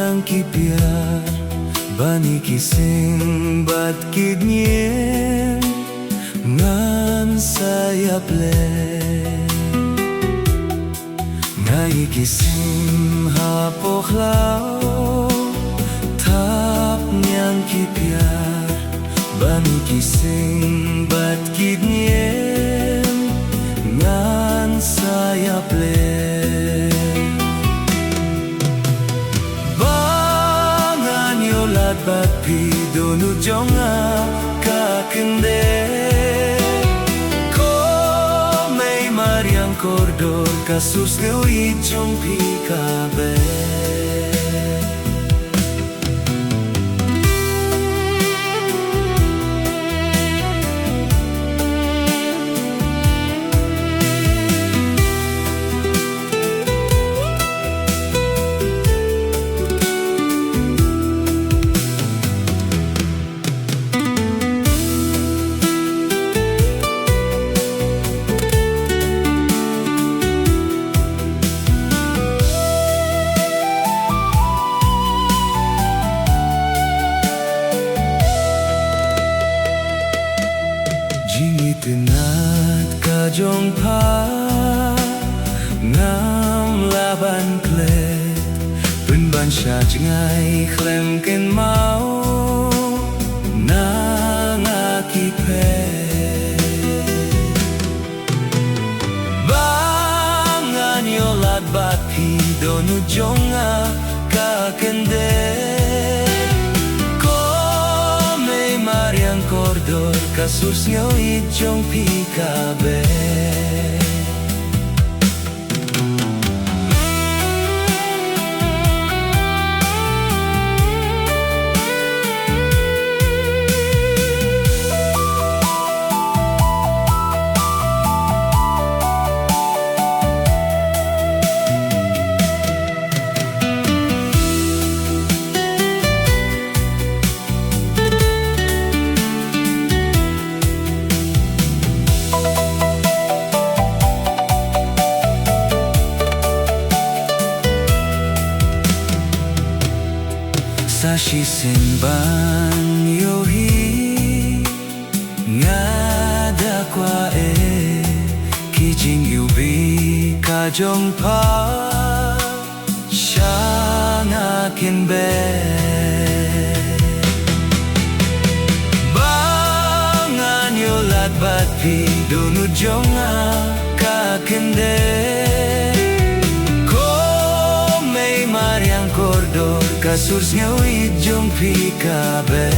yang kipiar bani kising bat kidnien ngan sayap le ngai kising hapoh lao tap yang kipiar bani kising bat kidnien ngan sayap le bat pi donu jonga ka kende ko mei mariang kordor kasus nui jong pi kabe Tenat kajong pa ngam laban klet Penban sya jengai klem ken mau nang akipe Bangan yolat bat pi donu jonga ka kende Mariang kordor kasus ngoi jong pi kabe Sashi senban yohi ngada kwa kijing yubi kajong pa shanga kinbe bangan yolat bat pi donu jonga ka kende Mariang kordor kasus ngoi jong pi kabe